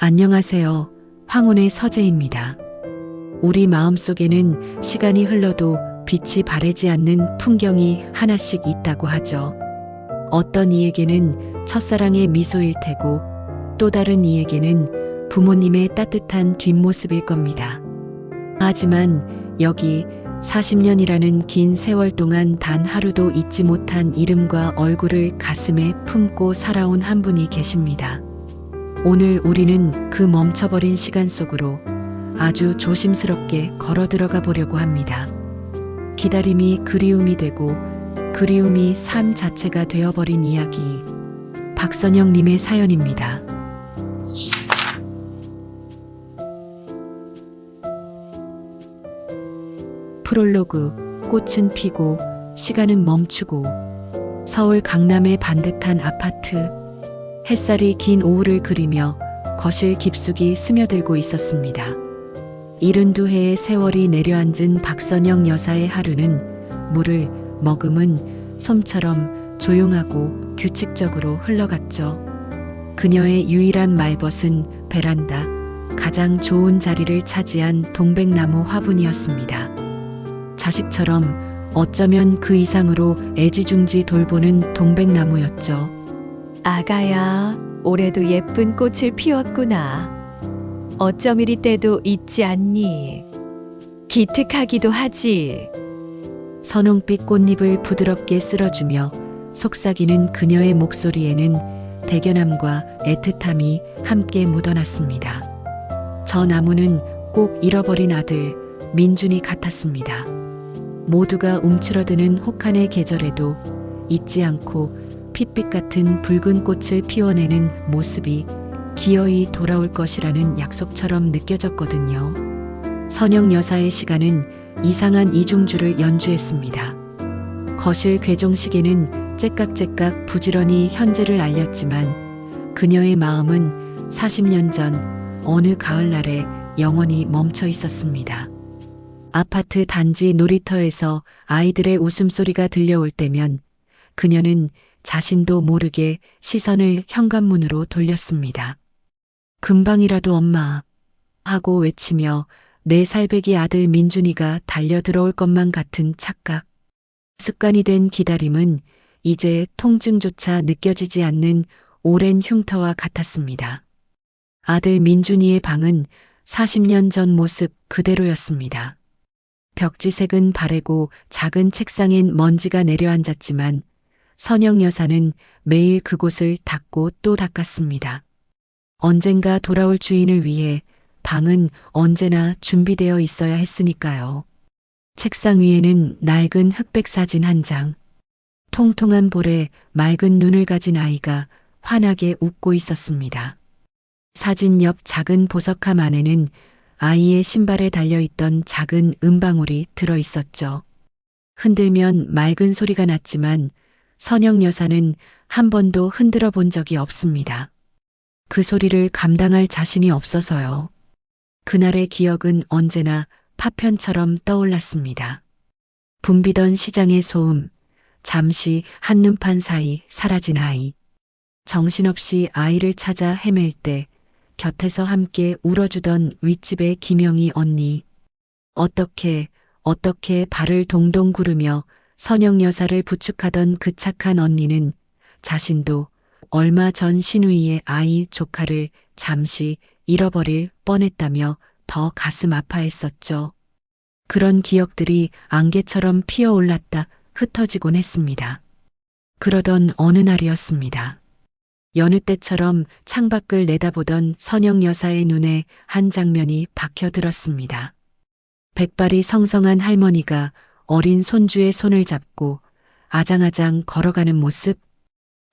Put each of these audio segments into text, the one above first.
안녕하세요. 황혼의 서재입니다. 우리 마음속에는 시간이 흘러도 빛이 바래지 않는 풍경이 하나씩 있다고 하죠. 어떤 이에게는 첫사랑의 미소일 테고 또 다른 이에게는 부모님의 따뜻한 뒷모습일 겁니다. 하지만 여기 40년이라는 긴 세월 동안 단 하루도 잊지 못한 이름과 얼굴을 가슴에 품고 살아온 한 분이 계십니다. 오늘 우리는 그 멈춰버린 시간 속으로 아주 조심스럽게 걸어 들어가 보려고 합니다. 기다림이 그리움이 되고 그리움이 삶 자체가 되어버린 이야기. 박선영님의 사연입니다. 프롤로그. 꽃은 피고 시간은 멈추고 서울 강남의 반듯한 아파트. 햇살이 긴 오후를 그리며 거실 깊숙이 스며들고 있었습니다. 72해의 세월이 내려앉은 박선영 여사의 하루는 물을 머금은 솜처럼 조용하고 규칙적으로 흘러갔죠. 그녀의 유일한 말벗은 베란다, 가장 좋은 자리를 차지한 동백나무 화분이었습니다. 자식처럼 어쩌면 그 이상으로 애지중지 돌보는 동백나무였죠. 아가야, 올해도 예쁜 꽃을 피웠구나. 어쩜 이리 때도 있지 않니? 기특하기도 하지. 선홍빛 꽃잎을 부드럽게 쓸어주며 속삭이는 그녀의 목소리에는 대견함과 애틋함이 함께 묻어났습니다. 저 나무는 꼭 잃어버린 아들 민준이 같았습니다. 모두가 움츠러드는 혹한의 계절에도 잊지 않고 핏빛 같은 붉은 꽃을 피워내는 모습이 기어이 돌아올 것이라는 약속처럼 느껴졌거든요. 선영 여사의 시간은 이상한 이중주를 연주했습니다. 거실 괴종시계는 째깍째깍 부지런히 현재를 알렸지만 그녀의 마음은 40년 전 어느 가을날에 영원히 멈춰 있었습니다. 아파트 단지 놀이터에서 아이들의 웃음소리가 들려올 때면 그녀는 자신도 모르게 시선을 현관문으로 돌렸습니다. 금방이라도 엄마 하고 외치며 4살배기 아들 민준이가 달려들어올 것만 같은 착각. 습관이 된 기다림은 이제 통증조차 느껴지지 않는 오랜 흉터와 같았습니다. 아들 민준이의 방은 40년 전 모습 그대로였습니다. 벽지색은 바래고 작은 책상엔 먼지가 내려앉았지만 선영 여사는 매일 그곳을 닦고 또 닦았습니다. 언젠가 돌아올 주인을 위해 방은 언제나 준비되어 있어야 했으니까요. 책상 위에는 낡은 흑백 사진 한 장. 통통한 볼에 맑은 눈을 가진 아이가 환하게 웃고 있었습니다. 사진 옆 작은 보석함 안에는 아이의 신발에 달려있던 작은 음방울이 들어 있었죠. 흔들면 맑은 소리가 났지만 선영 여사는 한 번도 흔들어 본 적이 없습니다. 그 소리를 감당할 자신이 없어서요. 그날의 기억은 언제나 파편처럼 떠올랐습니다. 붐비던 시장의 소음, 잠시 한눈판 사이 사라진 아이. 정신없이 아이를 찾아 헤맬 때 곁에서 함께 울어주던 윗집의 김영희 언니. 어떻게 발을 동동 구르며 선영 여사를 부축하던 그 착한 언니는 자신도 얼마 전 시누이의 아이 조카를 잠시 잃어버릴 뻔했다며 더 가슴 아파했었죠. 그런 기억들이 안개처럼 피어올랐다 흩어지곤 했습니다. 그러던 어느 날이었습니다. 여느 때처럼 창밖을 내다보던 선영 여사의 눈에 한 장면이 박혀들었습니다. 백발이 성성한 할머니가 어린 손주의 손을 잡고 아장아장 걸어가는 모습.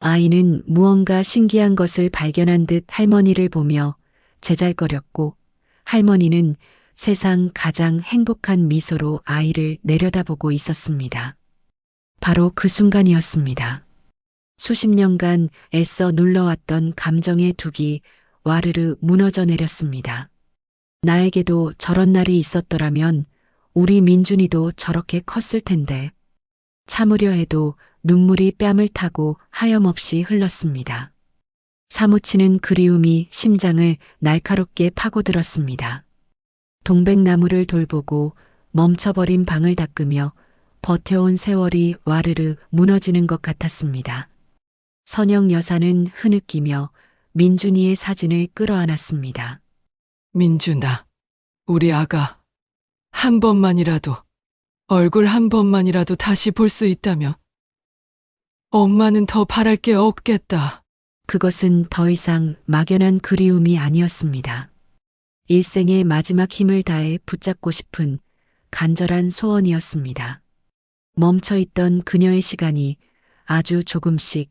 아이는 무언가 신기한 것을 발견한 듯 할머니를 보며 제잘거렸고 할머니는 세상 가장 행복한 미소로 아이를 내려다보고 있었습니다. 바로 그 순간이었습니다. 수십 년간 애써 눌러왔던 감정의 둑이 와르르 무너져 내렸습니다. 나에게도 저런 날이 있었더라면 우리 민준이도 저렇게 컸을 텐데. 참으려 해도 눈물이 뺨을 타고 하염없이 흘렀습니다. 사무치는 그리움이 심장을 날카롭게 파고들었습니다. 동백나무를 돌보고 멈춰버린 방을 닦으며 버텨온 세월이 와르르 무너지는 것 같았습니다. 선영 여사는 흐느끼며 민준이의 사진을 끌어안았습니다. 민준아, 우리 아가, 한 번만이라도, 얼굴 한 번만이라도 다시 볼 수 있다면, 엄마는 더 바랄 게 없겠다. 그것은 더 이상 막연한 그리움이 아니었습니다. 일생의 마지막 힘을 다해 붙잡고 싶은 간절한 소원이었습니다. 멈춰있던 그녀의 시간이 아주 조금씩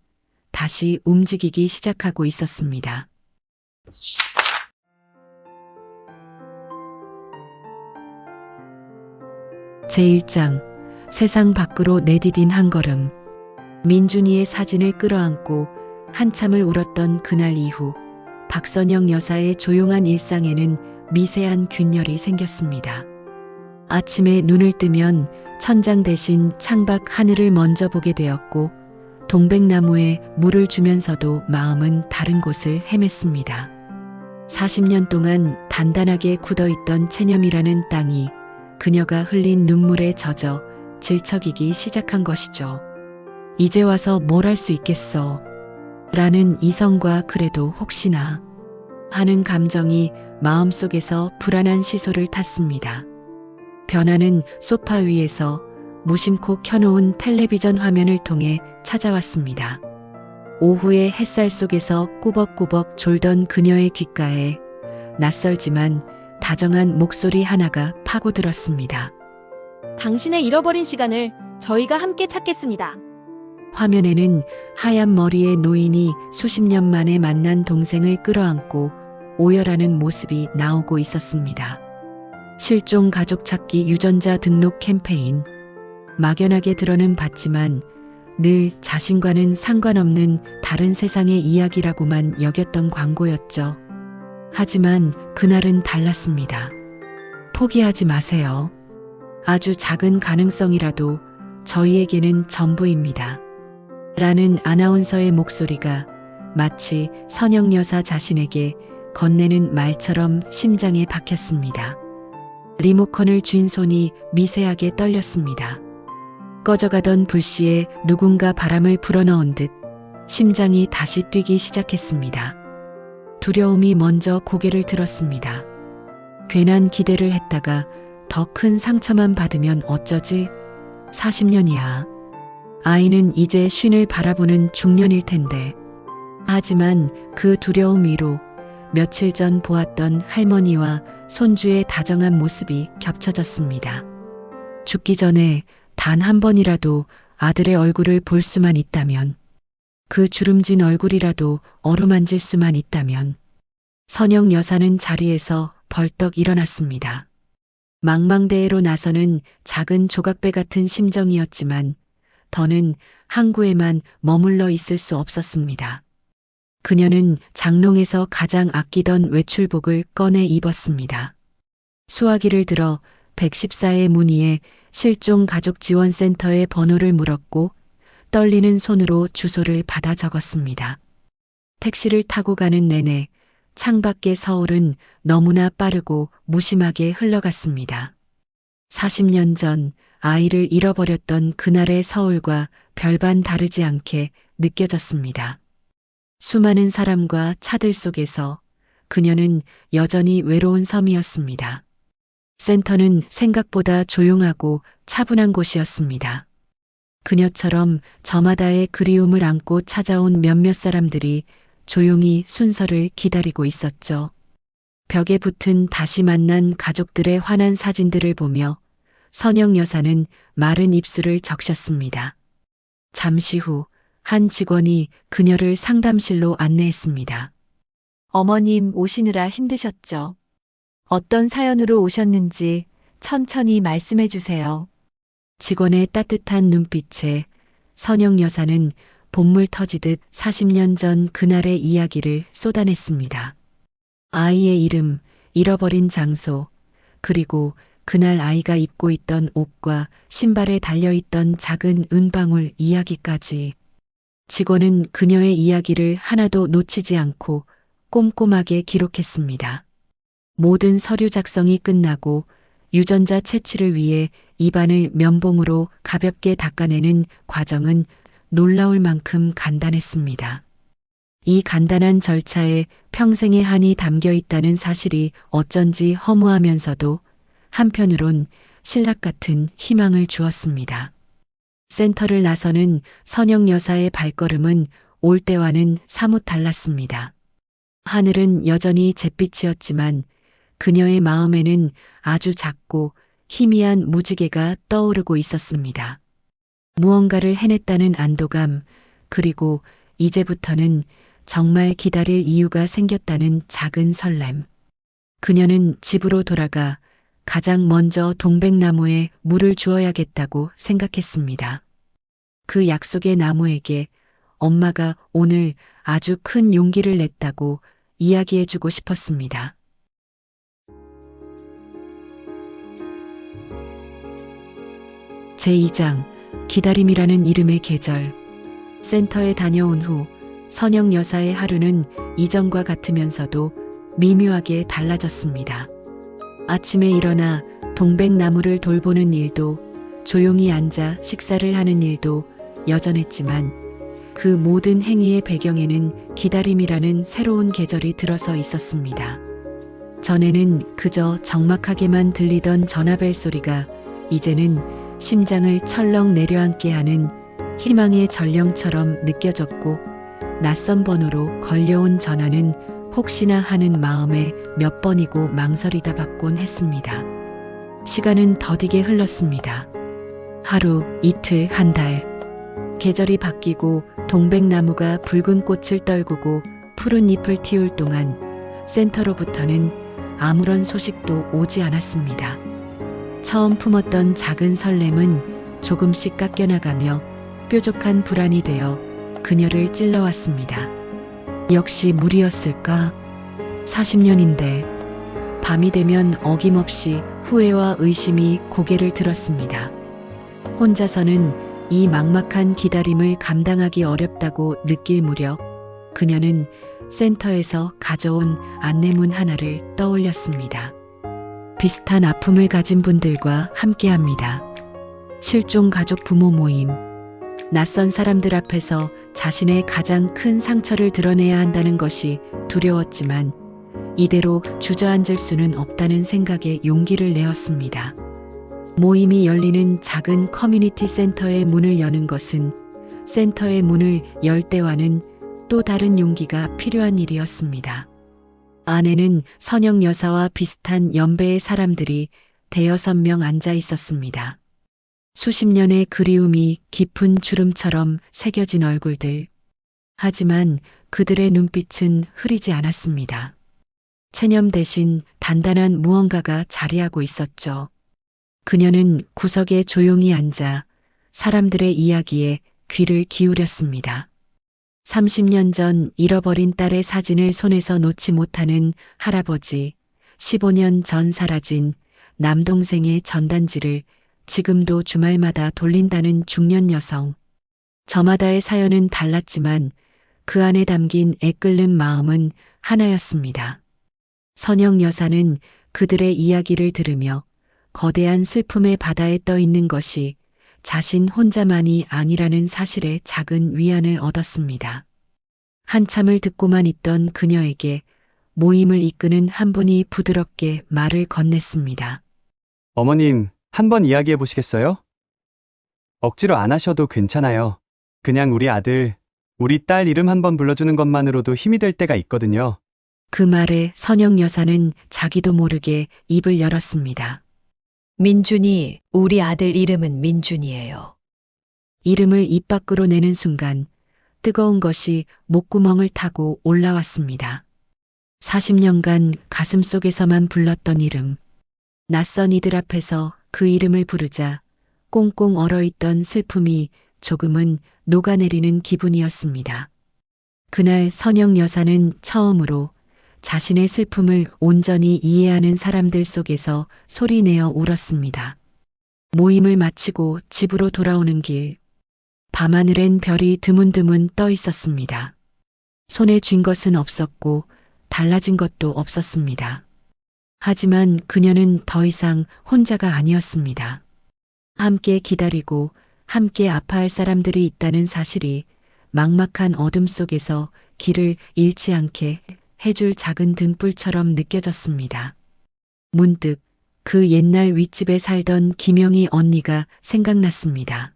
다시 움직이기 시작하고 있었습니다. 제1장 세상 밖으로 내디딘 한 걸음. 민준이의 사진을 끌어안고 한참을 울었던 그날 이후 박선영 여사의 조용한 일상에는 미세한 균열이 생겼습니다. 아침에 눈을 뜨면 천장 대신 창밖 하늘을 먼저 보게 되었고 동백나무에 물을 주면서도 마음은 다른 곳을 헤맸습니다. 40년 동안 단단하게 굳어있던 체념이라는 땅이 그녀가 흘린 눈물에 젖어 질척이기 시작한 것이죠. 이제 와서 뭘 할 수 있겠어? 라는 이성과 그래도 혹시나 하는 감정이 마음속에서 불안한 시소를 탔습니다. 변화는 소파 위에서 무심코 켜놓은 텔레비전 화면을 통해 찾아왔습니다. 오후의 햇살 속에서 꾸벅꾸벅 졸던 그녀의 귓가에 낯설지만 다정한 목소리 하나가 파고들었습니다. 당신의 잃어버린 시간을 저희가 함께 찾겠습니다. 화면에는 하얀 머리의 노인이 수십 년 만에 만난 동생을 끌어안고 오열하는 모습이 나오고 있었습니다. 실종 가족 찾기 유전자 등록 캠페인. 막연하게 들어는 봤지만 늘 자신과는 상관없는 다른 세상의 이야기라고만 여겼던 광고였죠. 하지만 그날은 달랐습니다. 포기하지 마세요. 아주 작은 가능성이라도 저희에게는 전부입니다. 라는 아나운서의 목소리가 마치 선영 여사 자신에게 건네는 말처럼 심장에 박혔습니다. 리모컨을 쥔 손이 미세하게 떨렸습니다. 꺼져가던 불씨에 누군가 바람을 불어넣은 듯 심장이 다시 뛰기 시작했습니다. 두려움이 먼저 고개를 들었습니다. 괜한 기대를 했다가 더 큰 상처만 받으면 어쩌지? 40년이야. 아이는 이제 쉰을 바라보는 중년일 텐데. 하지만 그 두려움 위로 며칠 전 보았던 할머니와 손주의 다정한 모습이 겹쳐졌습니다. 죽기 전에 단 한 번이라도 아들의 얼굴을 볼 수만 있다면, 그 주름진 얼굴이라도 어루만질 수만 있다면. 선영 여사는 자리에서 벌떡 일어났습니다. 망망대해로 나서는 작은 조각배 같은 심정이었지만 더는 항구에만 머물러 있을 수 없었습니다. 그녀는 장롱에서 가장 아끼던 외출복을 꺼내 입었습니다. 수화기를 들어 114의 문의에 실종 가족 지원센터의 번호를 물었고 떨리는 손으로 주소를 받아 적었습니다. 택시를 타고 가는 내내 창밖의 서울은 너무나 빠르고 무심하게 흘러갔습니다. 40년 전 아이를 잃어버렸던 그날의 서울과 별반 다르지 않게 느껴졌습니다. 수많은 사람과 차들 속에서 그녀는 여전히 외로운 섬이었습니다. 센터는 생각보다 조용하고 차분한 곳이었습니다. 그녀처럼 저마다의 그리움을 안고 찾아온 몇몇 사람들이 조용히 순서를 기다리고 있었죠. 벽에 붙은 다시 만난 가족들의 환한 사진들을 보며 선영 여사는 마른 입술을 적셨습니다. 잠시 후 한 직원이 그녀를 상담실로 안내했습니다. 어머님 오시느라 힘드셨죠? 어떤 사연으로 오셨는지 천천히 말씀해 주세요. 직원의 따뜻한 눈빛에 선영 여사는 본물 터지듯 40년 전 그날의 이야기를 쏟아냈습니다. 아이의 이름, 잃어버린 장소, 그리고 그날 아이가 입고 있던 옷과 신발에 달려있던 작은 은방울 이야기까지. 직원은 그녀의 이야기를 하나도 놓치지 않고 꼼꼼하게 기록했습니다. 모든 서류 작성이 끝나고 유전자 채취를 위해 입안을 면봉으로 가볍게 닦아내는 과정은 놀라울 만큼 간단했습니다. 이 간단한 절차에 평생의 한이 담겨 있다는 사실이 어쩐지 허무하면서도 한편으론 신락 같은 희망을 주었습니다. 센터를 나서는 선영 여사의 발걸음은 올 때와는 사뭇 달랐습니다. 하늘은 여전히 잿빛이었지만 그녀의 마음에는 아주 작고 희미한 무지개가 떠오르고 있었습니다. 무언가를 해냈다는 안도감, 그리고 이제부터는 정말 기다릴 이유가 생겼다는 작은 설렘. 그녀는 집으로 돌아가 가장 먼저 동백나무에 물을 주어야겠다고 생각했습니다. 그 약속의 나무에게 엄마가 오늘 아주 큰 용기를 냈다고 이야기해주고 싶었습니다. 제2장 기다림이라는 이름의 계절. 센터에 다녀온 후 선영 여사의 하루는 이전과 같으면서도 미묘하게 달라졌습니다. 아침에 일어나 동백나무를 돌보는 일도, 조용히 앉아 식사를 하는 일도 여전했지만 그 모든 행위의 배경에는 기다림이라는 새로운 계절이 들어서 있었습니다. 전에는 그저 적막하게만 들리던 전화벨 소리가 이제는 심장을 철렁 내려앉게 하는 희망의 전령처럼 느껴졌고, 낯선 번호로 걸려온 전화는 혹시나 하는 마음에 몇 번이고 망설이다 받곤 했습니다. 시간은 더디게 흘렀습니다. 하루, 이틀, 한 달. 계절이 바뀌고 동백나무가 붉은 꽃을 떨구고 푸른 잎을 틔울 동안 센터로부터는 아무런 소식도 오지 않았습니다. 처음 품었던 작은 설렘은 조금씩 깎여나가며 뾰족한 불안이 되어 그녀를 찔러왔습니다. 역시 무리였을까? 40년인데 밤이 되면 어김없이 후회와 의심이 고개를 들었습니다. 혼자서는 이 막막한 기다림을 감당하기 어렵다고 느낄 무렵 그녀는 센터에서 가져온 안내문 하나를 떠올렸습니다. 비슷한 아픔을 가진 분들과 함께합니다. 실종 가족 부모 모임. 낯선 사람들 앞에서 자신의 가장 큰 상처를 드러내야 한다는 것이 두려웠지만 이대로 주저앉을 수는 없다는 생각에 용기를 내었습니다. 모임이 열리는 작은 커뮤니티 센터의 문을 여는 것은 센터의 문을 열 때와는 또 다른 용기가 필요한 일이었습니다. 안에는 선영 여사와 비슷한 연배의 사람들이 대여섯 명 앉아 있었습니다. 수십 년의 그리움이 깊은 주름처럼 새겨진 얼굴들. 하지만 그들의 눈빛은 흐리지 않았습니다. 체념 대신 단단한 무언가가 자리하고 있었죠. 그녀는 구석에 조용히 앉아 사람들의 이야기에 귀를 기울였습니다. 30년 전 잃어버린 딸의 사진을 손에서 놓지 못하는 할아버지, 15년 전 사라진 남동생의 전단지를 지금도 주말마다 돌린다는 중년 여성. 저마다의 사연은 달랐지만 그 안에 담긴 애끓는 마음은 하나였습니다. 선영 여사는 그들의 이야기를 들으며 거대한 슬픔의 바다에 떠 있는 것이 자신 혼자만이 아니라는 사실에 작은 위안을 얻었습니다. 한참을 듣고만 있던 그녀에게 모임을 이끄는 한 분이 부드럽게 말을 건넸습니다. 어머님, 한번 이야기해 보시겠어요? 억지로 안 하셔도 괜찮아요. 그냥 우리 아들, 우리 딸 이름 한번 불러주는 것만으로도 힘이 될 때가 있거든요. 그 말에 선영 여사는 자기도 모르게 입을 열었습니다. 민준이, 우리 아들 이름은 민준이에요. 이름을 입 밖으로 내는 순간 뜨거운 것이 목구멍을 타고 올라왔습니다. 40년간 가슴 속에서만 불렀던 이름. 낯선 이들 앞에서 그 이름을 부르자 꽁꽁 얼어있던 슬픔이 조금은 녹아내리는 기분이었습니다. 그날 선영 여사는 처음으로 자신의 슬픔을 온전히 이해하는 사람들 속에서 소리내어 울었습니다. 모임을 마치고 집으로 돌아오는 길, 밤하늘엔 별이 드문드문 떠 있었습니다. 손에 쥔 것은 없었고 달라진 것도 없었습니다. 하지만 그녀는 더 이상 혼자가 아니었습니다. 함께 기다리고 함께 아파할 사람들이 있다는 사실이 막막한 어둠 속에서 길을 잃지 않게 해줄 작은 등불처럼 느껴졌습니다. 문득 그 옛날 윗집에 살던 김영희 언니가 생각났습니다.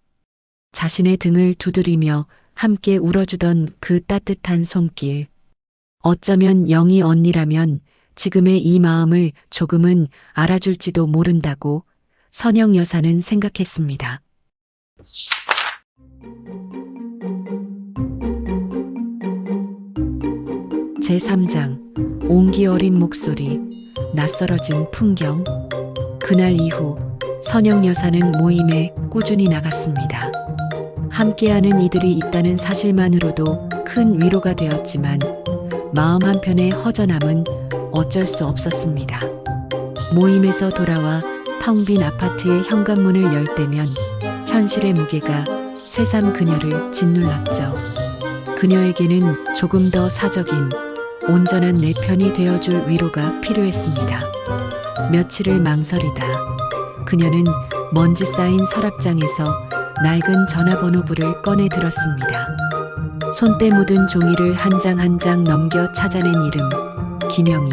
자신의 등을 두드리며 함께 울어주던 그 따뜻한 손길. 어쩌면 영희 언니라면 지금의 이 마음을 조금은 알아줄지도 모른다고 선영 여사는 생각했습니다. 제3장 온기 어린 목소리, 낯설어진 풍경. 그날 이후 선영 여사는 모임에 꾸준히 나갔습니다. 함께하는 이들이 있다는 사실만으로도 큰 위로가 되었지만 마음 한편의 허전함은 어쩔 수 없었습니다. 모임에서 돌아와 텅 빈 아파트의 현관문을 열 때면 현실의 무게가 새삼 그녀를 짓눌렀죠. 그녀에게는 조금 더 사적인 온전한 내 편이 되어줄 위로가 필요했습니다. 며칠을 망설이다 그녀는 먼지 쌓인 서랍장에서 낡은 전화번호부를 꺼내 들었습니다. 손때 묻은 종이를 한 장 한 장 넘겨 찾아낸 이름 김영희.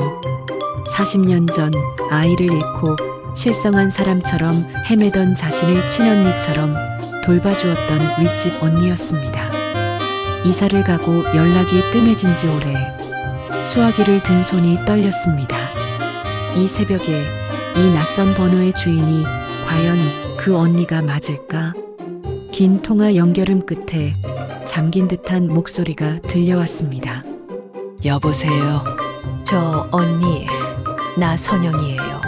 40년 전 아이를 잃고 실성한 사람처럼 헤매던 자신을 친언니처럼 돌봐주었던 윗집 언니였습니다. 이사를 가고 연락이 뜸해진 지 오래. 수화기를 든 손이 떨렸습니다. 이 새벽에 이 낯선 번호의 주인이 과연 그 언니가 맞을까? 긴 통화 연결음 끝에 잠긴 듯한 목소리가 들려왔습니다. 여보세요. 저 언니, 나 선영이에요.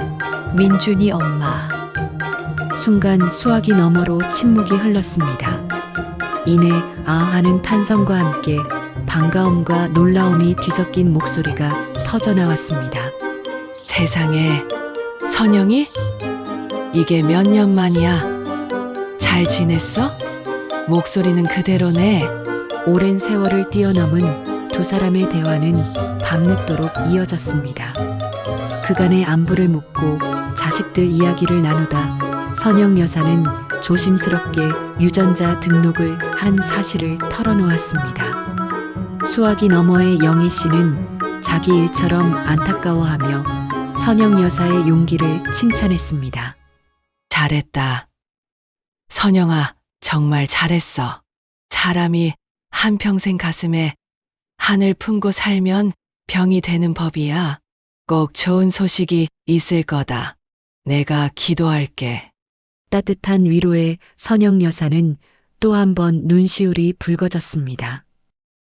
민준이 엄마. 순간 수화기 너머로 침묵이 흘렀습니다. 이내 아 하는 탄성과 함께 반가움과 놀라움이 뒤섞인 목소리가 터져나왔습니다. 세상에, 선영이? 이게 몇 년 만이야? 잘 지냈어? 목소리는 그대로네. 오랜 세월을 뛰어넘은 두 사람의 대화는 밤늦도록 이어졌습니다. 그간의 안부를 묻고 자식들 이야기를 나누다 선영 여사는 조심스럽게 유전자 등록을 한 사실을 털어놓았습니다. 수화기 너머의 영희 씨는 자기 일처럼 안타까워하며 선영 여사의 용기를 칭찬했습니다. 잘했다. 선영아, 정말 잘했어. 사람이 한평생 가슴에 한을 품고 살면 병이 되는 법이야. 꼭 좋은 소식이 있을 거다. 내가 기도할게. 따뜻한 위로에 선영 여사는 또 한 번 눈시울이 붉어졌습니다.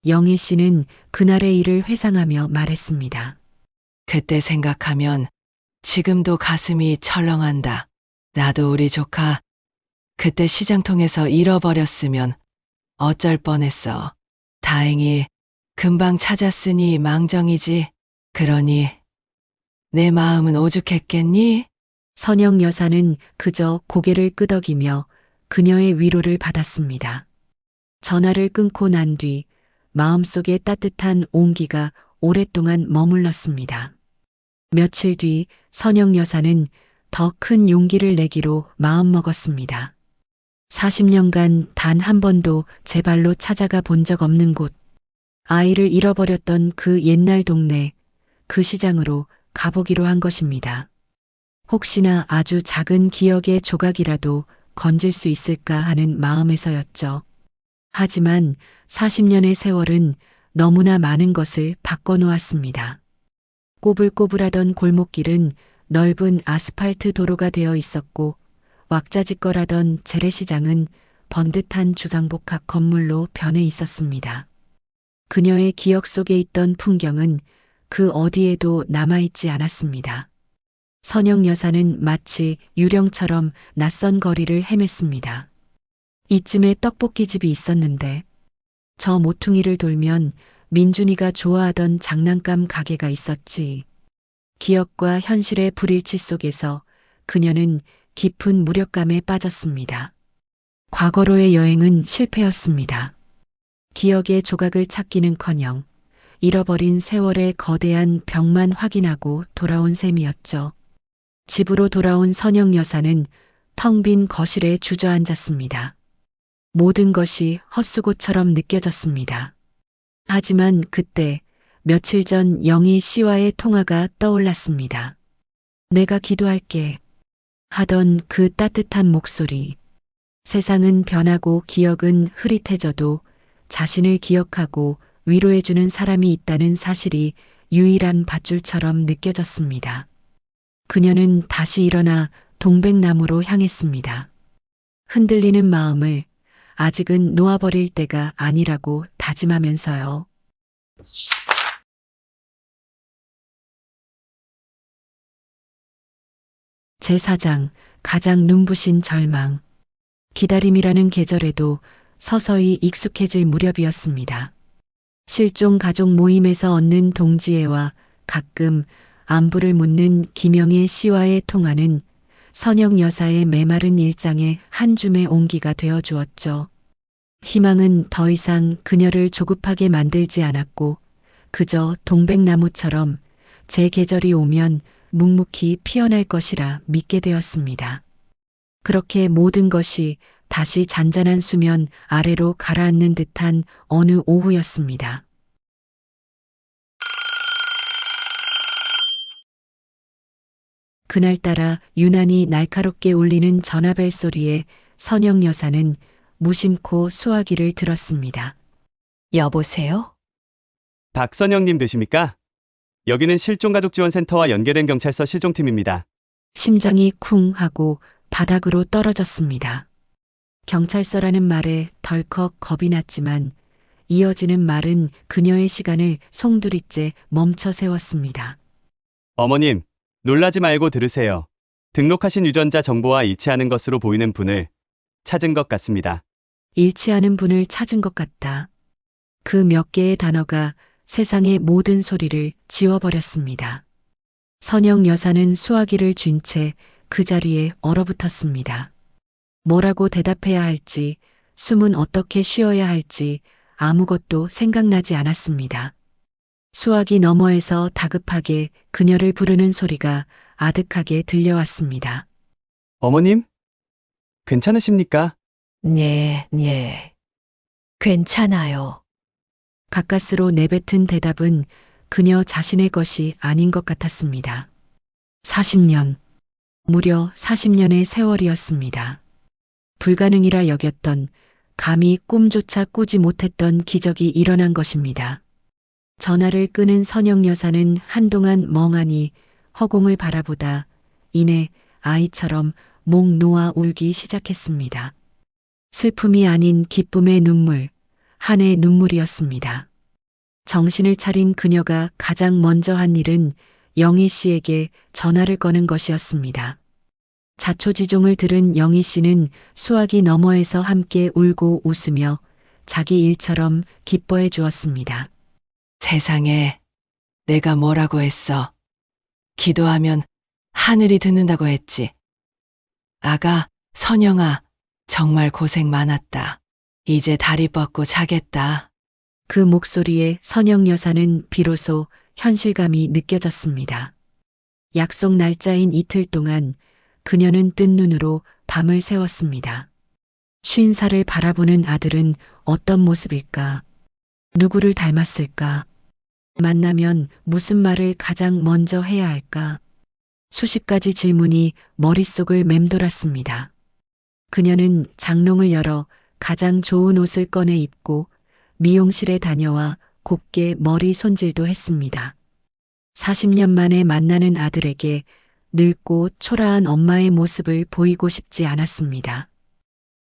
영희 씨는 그날의 일을 회상하며 말했습니다. 그때 생각하면 지금도 가슴이 철렁한다. 나도 우리 조카 그때 시장통에서 잃어버렸으면 어쩔 뻔했어. 다행히 금방 찾았으니 망정이지. 그러니 내 마음은 오죽했겠니? 선영 여사는 그저 고개를 끄덕이며 그녀의 위로를 받았습니다. 전화를 끊고 난 뒤 마음속에 따뜻한 온기가 오랫동안 머물렀습니다. 며칠 뒤 선영 여사는 더 큰 용기를 내기로 마음먹었습니다. 40년간 단 한 번도 제 발로 찾아가 본 적 없는 곳, 아이를 잃어버렸던 그 옛날 동네, 그 시장으로 가보기로 한 것입니다. 혹시나 아주 작은 기억의 조각이라도 건질 수 있을까 하는 마음에서였죠. 하지만 40년의 세월은 너무나 많은 것을 바꿔놓았습니다. 꼬불꼬불하던 골목길은 넓은 아스팔트 도로가 되어 있었고 왁자지껄하던 재래시장은 번듯한 주상복합 건물로 변해 있었습니다. 그녀의 기억 속에 있던 풍경은 그 어디에도 남아있지 않았습니다. 선영 여사는 마치 유령처럼 낯선 거리를 헤맸습니다. 이쯤에 떡볶이집이 있었는데 저 모퉁이를 돌면 민준이가 좋아하던 장난감 가게가 있었지. 기억과 현실의 불일치 속에서 그녀는 깊은 무력감에 빠졌습니다. 과거로의 여행은 실패였습니다. 기억의 조각을 찾기는커녕 잃어버린 세월의 거대한 벽만 확인하고 돌아온 셈이었죠. 집으로 돌아온 선영 여사는 텅 빈 거실에 주저앉았습니다. 모든 것이 헛수고처럼 느껴졌습니다. 하지만 그때 며칠 전 영희 씨와의 통화가 떠올랐습니다. 내가 기도할게 하던 그 따뜻한 목소리. 세상은 변하고 기억은 흐릿해져도 자신을 기억하고 위로해주는 사람이 있다는 사실이 유일한 밧줄처럼 느껴졌습니다. 그녀는 다시 일어나 동백나무로 향했습니다. 흔들리는 마음을 아직은 놓아버릴 때가 아니라고 다짐하면서요. 제4장 가장 눈부신 절망. 기다림이라는 계절에도 서서히 익숙해질 무렵이었습니다. 실종 가족 모임에서 얻는 동지애와 가끔 안부를 묻는 김영애 씨와의 통화는 선영 여사의 메마른 일장의 한 줌의 온기가 되어 주었죠. 희망은 더 이상 그녀를 조급하게 만들지 않았고 그저 동백나무처럼 제 계절이 오면 묵묵히 피어날 것이라 믿게 되었습니다. 그렇게 모든 것이 다시 잔잔한 수면 아래로 가라앉는 듯한 어느 오후였습니다. 그날따라 유난히 날카롭게 울리는 전화벨 소리에 선영 여사는 무심코 수화기를 들었습니다. 여보세요? 박선영님 되십니까? 여기는 실종가족지원센터와 연계된 경찰서 실종팀입니다. 심장이 쿵 하고 바닥으로 떨어졌습니다. 경찰서라는 말에 덜컥 겁이 났지만 이어지는 말은 그녀의 시간을 송두리째 멈춰 세웠습니다. 어머님, 놀라지 말고 들으세요. 등록하신 유전자 정보와 일치하는 것으로 보이는 분을 찾은 것 같습니다. 일치하는 분을 찾은 것 같다. 그 몇 개의 단어가 세상의 모든 소리를 지워버렸습니다. 선영 여사는 수화기를 쥔 채 그 자리에 얼어붙었습니다. 뭐라고 대답해야 할지, 숨은 어떻게 쉬어야 할지 아무것도 생각나지 않았습니다. 수화기 너머에서 다급하게 그녀를 부르는 소리가 아득하게 들려왔습니다. 어머님? 괜찮으십니까? 네. 괜찮아요. 가까스로 내뱉은 대답은 그녀 자신의 것이 아닌 것 같았습니다. 40년, 무려 40년의 세월이었습니다. 불가능이라 여겼던, 감히 꿈조차 꾸지 못했던 기적이 일어난 것입니다. 전화를 끄는 선영 여사는 한동안 멍하니 허공을 바라보다 이내 아이처럼 목 놓아 울기 시작했습니다. 슬픔이 아닌 기쁨의 눈물, 한의 눈물이었습니다. 정신을 차린 그녀가 가장 먼저 한 일은 영희 씨에게 전화를 거는 것이었습니다. 자초지종을 들은 영희 씨는 수화기 너머에서 함께 울고 웃으며 자기 일처럼 기뻐해 주었습니다. 세상에, 내가 뭐라고 했어? 기도하면 하늘이 듣는다고 했지. 아가, 선영아, 정말 고생 많았다. 이제 다리 뻗고 자겠다. 그 목소리에 선영 여사는 비로소 현실감이 느껴졌습니다. 약속 날짜인 이틀 동안 그녀는 뜬 눈으로 밤을 새웠습니다. 50살을 바라보는 아들은 어떤 모습일까? 누구를 닮았을까? 만나면 무슨 말을 가장 먼저 해야 할까? 수십 가지 질문이 머릿속을 맴돌았습니다. 그녀는 장롱을 열어 가장 좋은 옷을 꺼내 입고 미용실에 다녀와 곱게 머리 손질도 했습니다. 40년 만에 만나는 아들에게 늙고 초라한 엄마의 모습을 보이고 싶지 않았습니다.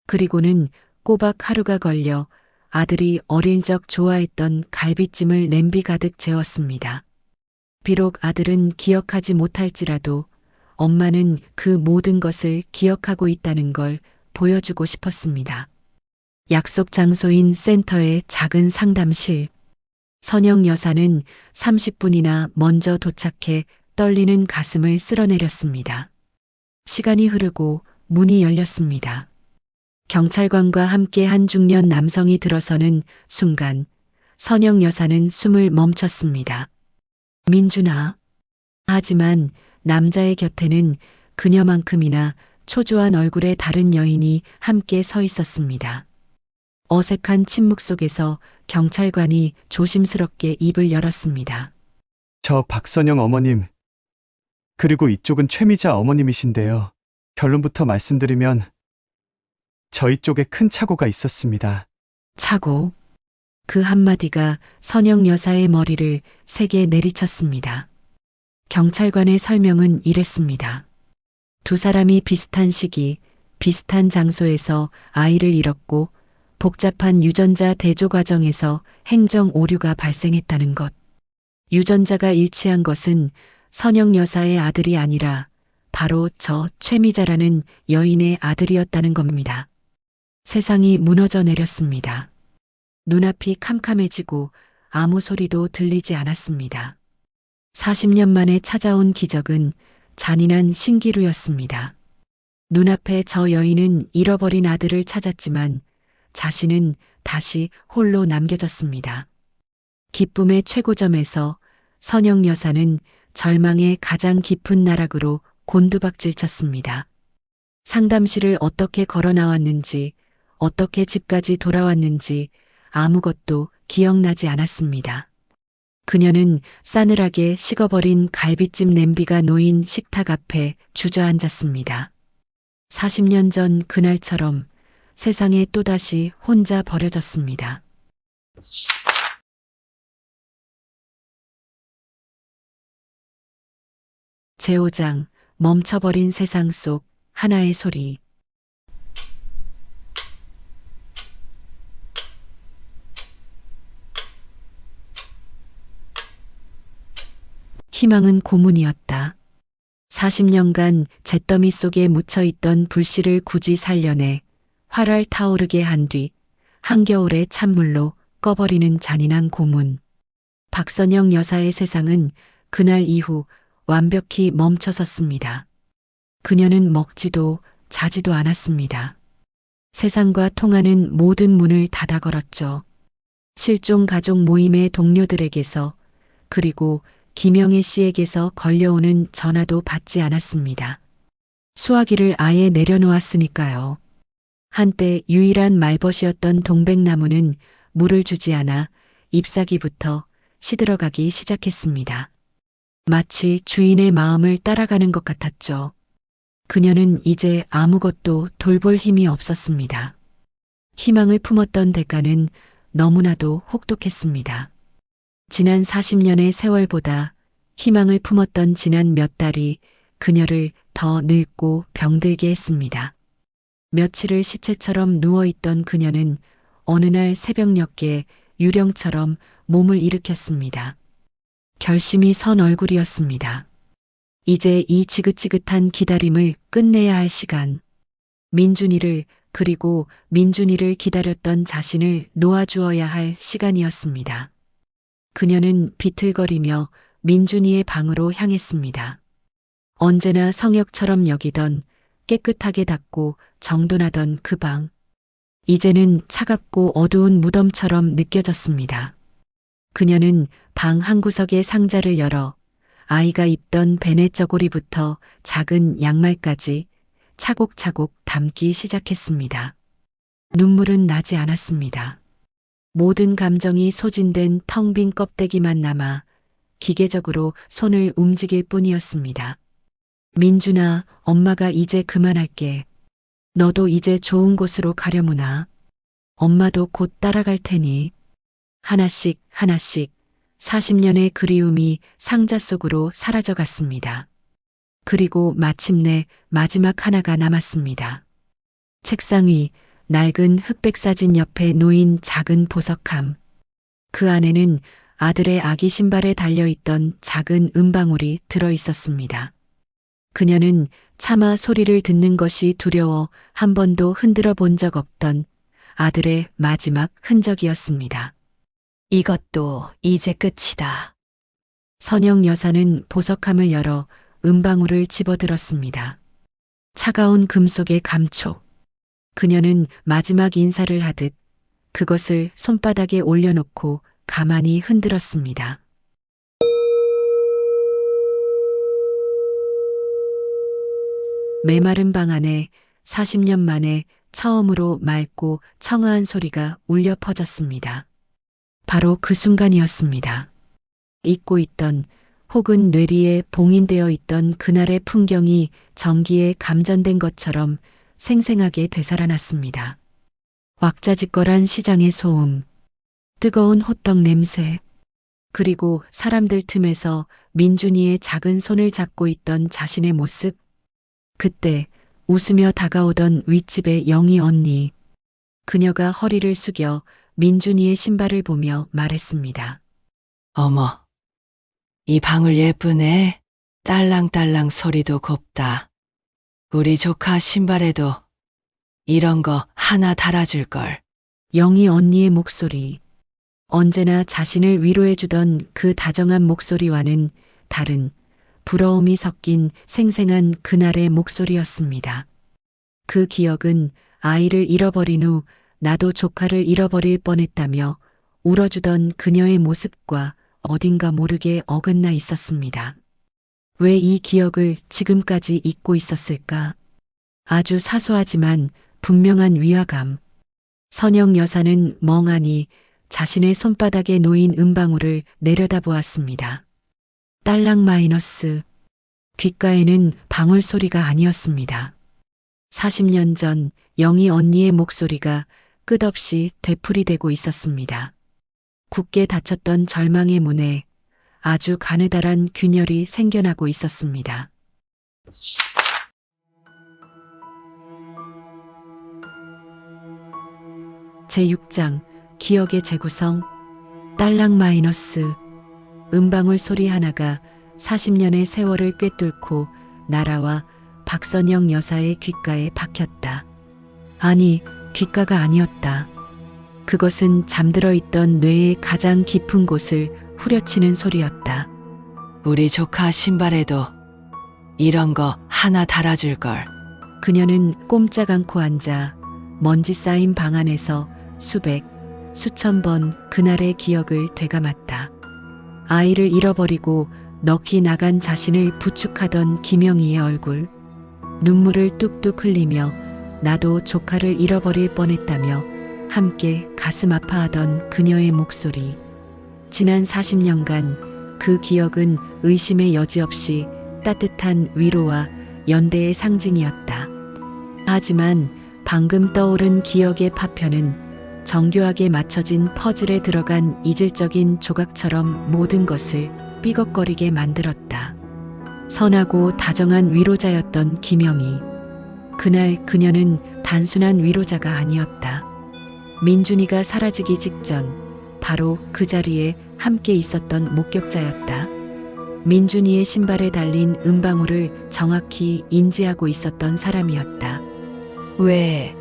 그리고는 꼬박 하루가 걸려 아들이 어릴 적 좋아했던 갈비찜을 냄비 가득 재웠습니다. 비록 아들은 기억하지 못할지라도 엄마는 그 모든 것을 기억하고 있다는 걸 보여주고 싶었습니다. 약속 장소인 센터의 작은 상담실. 선영 여사는 30분이나 먼저 도착해 떨리는 가슴을 쓸어내렸습니다. 시간이 흐르고 문이 열렸습니다. 경찰관과 함께 한 중년 남성이 들어서는 순간 선영 여사는 숨을 멈췄습니다. 민준아. 하지만 남자의 곁에는 그녀만큼이나 초조한 얼굴의 다른 여인이 함께 서 있었습니다. 어색한 침묵 속에서 경찰관이 조심스럽게 입을 열었습니다. 저 박선영 어머님. 그리고 이쪽은 최미자 어머님이신데요. 결론부터 말씀드리면 저희 쪽에 큰 착오가 있었습니다. 차고. 그 한마디가 선영 여사의 머리를 세게 내리쳤습니다. 경찰관의 설명은 이랬습니다. 두 사람이 비슷한 시기, 비슷한 장소에서 아이를 잃었고 복잡한 유전자 대조 과정에서 행정 오류가 발생했다는 것. 유전자가 일치한 것은 선영 여사의 아들이 아니라 바로 저 최미자라는 여인의 아들이었다는 겁니다. 세상이 무너져 내렸습니다. 눈앞이 캄캄해지고 아무 소리도 들리지 않았습니다. 40년 만에 찾아온 기적은 잔인한 신기루였습니다. 눈앞에 저 여인은 잃어버린 아들을 찾았지만 자신은 다시 홀로 남겨졌습니다. 기쁨의 최고점에서 선영 여사는 절망의 가장 깊은 나락으로 곤두박질 쳤습니다. 상담실을 어떻게 걸어 나왔는지, 어떻게 집까지 돌아왔는지 아무것도 기억나지 않았습니다. 그녀는 싸늘하게 식어버린 갈비찜 냄비가 놓인 식탁 앞에 주저앉았습니다. 40년 전 그날처럼 세상에 또다시 혼자 버려졌습니다. 제5장 멈춰버린 세상 속 하나의 소리. 희망은 고문이었다. 40년간 잿더미 속에 묻혀있던 불씨를 굳이 살려내 활활 타오르게 한 뒤 한겨울의 찬물로 꺼버리는 잔인한 고문. 박선영 여사의 세상은 그날 이후 완벽히 멈춰섰습니다. 그녀는 먹지도 자지도 않았습니다. 세상과 통하는 모든 문을 닫아 걸었죠. 실종 가족 모임의 동료들에게서 그리고 김영애 씨에게서 걸려오는 전화도 받지 않았습니다. 수화기를 아예 내려놓았으니까요. 한때 유일한 말벗이었던 동백나무는 물을 주지 않아 잎사귀부터 시들어가기 시작했습니다. 마치 주인의 마음을 따라가는 것 같았죠. 그녀는 이제 아무것도 돌볼 힘이 없었습니다. 희망을 품었던 대가는 너무나도 혹독했습니다. 지난 40년의 세월보다 희망을 품었던 지난 몇 달이 그녀를 더 늙고 병들게 했습니다. 며칠을 시체처럼 누워있던 그녀는 어느 날 새벽녘에 유령처럼 몸을 일으켰습니다. 결심이 선 얼굴이었습니다. 이제 이 지긋지긋한 기다림을 끝내야 할 시간. 민준이를 그리고 민준이를 기다렸던 자신을 놓아주어야 할 시간이었습니다. 그녀는 비틀거리며 민준이의 방으로 향했습니다. 언제나 성역처럼 여기던 깨끗하게 닦고 정돈하던 그 방. 이제는 차갑고 어두운 무덤처럼 느껴졌습니다. 그녀는 방 한구석의 상자를 열어 아이가 입던 베네 저고리부터 작은 양말까지 차곡차곡 담기 시작했습니다. 눈물은 나지 않았습니다. 모든 감정이 소진된 텅 빈 껍데기만 남아 기계적으로 손을 움직일 뿐이었습니다. 민준아, 엄마가 이제 그만할게. 너도 이제 좋은 곳으로 가려무나. 엄마도 곧 따라갈 테니. 하나씩 하나씩 40년의 그리움이 상자 속으로 사라져갔습니다. 그리고 마침내 마지막 하나가 남았습니다. 책상 위 낡은 흑백 사진 옆에 놓인 작은 보석함. 그 안에는 아들의 아기 신발에 달려있던 작은 은방울이 들어 있었습니다. 그녀는 차마 소리를 듣는 것이 두려워 한 번도 흔들어 본 적 없던 아들의 마지막 흔적이었습니다. 이것도 이제 끝이다. 선영 여사는 보석함을 열어 은방울을 집어들었습니다. 차가운 금속의 감촉. 그녀는 마지막 인사를 하듯 그것을 손바닥에 올려놓고 가만히 흔들었습니다. 메마른 방 안에 40년 만에 처음으로 맑고 청아한 소리가 울려 퍼졌습니다. 바로 그 순간이었습니다. 잊고 있던 혹은 뇌리에 봉인되어 있던 그날의 풍경이 전기에 감전된 것처럼 생생하게 되살아났습니다. 왁자지껄한 시장의 소음, 뜨거운 호떡 냄새, 그리고 사람들 틈에서 민준이의 작은 손을 잡고 있던 자신의 모습. 그때 웃으며 다가오던 윗집의 영희 언니. 그녀가 허리를 숙여 민준이의 신발을 보며 말했습니다. 어머, 이 방울 예쁘네. 딸랑딸랑 소리도 곱다. 우리 조카 신발에도 이런 거 하나 달아줄걸. 영희 언니의 목소리. 언제나 자신을 위로해주던 그 다정한 목소리와는 다른 부러움이 섞인 생생한 그날의 목소리였습니다. 그 기억은 아이를 잃어버린 후 나도 조카를 잃어버릴 뻔했다며 울어주던 그녀의 모습과 어딘가 모르게 어긋나 있었습니다. 왜 이 기억을 지금까지 잊고 있었을까? 아주 사소하지만 분명한 위화감. 선영 여사는 멍하니 자신의 손바닥에 놓인 은방울을 내려다보았습니다. 딸랑 마이너스. 귓가에는 방울 소리가 아니었습니다. 40년 전 영희 언니의 목소리가 끝없이 되풀이되고 있었습니다. 굳게 닫혔던 절망의 문에 아주 가느다란 균열이 생겨나고 있었습니다. 제6장 기억의 재구성. 딸랑 마이너스. 은방울 소리 하나가 40년의 세월을 꿰뚫고 날아와 박선영 여사의 귓가에 박혔다. 아니, 귓가가 아니었다. 그것은 잠들어 있던 뇌의 가장 깊은 곳을 후려치는 소리였다. 우리 조카 신발에도 이런 거 하나 달아줄걸. 그녀는 꼼짝 않고 앉아 먼지 쌓인 방 안에서 수백, 수천 번 그날의 기억을 되감았다. 아이를 잃어버리고 넋이 나간 자신을 부축하던 김영희의 얼굴, 눈물을 뚝뚝 흘리며 나도 조카를 잃어버릴 뻔했다며 함께 가슴 아파하던 그녀의 목소리. 지난 40년간 그 기억은 의심의 여지 없이 따뜻한 위로와 연대의 상징이었다. 하지만 방금 떠오른 기억의 파편은 정교하게 맞춰진 퍼즐에 들어간 이질적인 조각처럼 모든 것을 삐걱거리게 만들었다. 선하고 다정한 위로자였던 김영희. 그날 그녀는 단순한 위로자가 아니었다. 민준이가 사라지기 직전 바로 그 자리에 함께 있었던 목격자였다. 민준이의 신발에 달린 은방울을 정확히 인지하고 있었던 사람이었다. 왜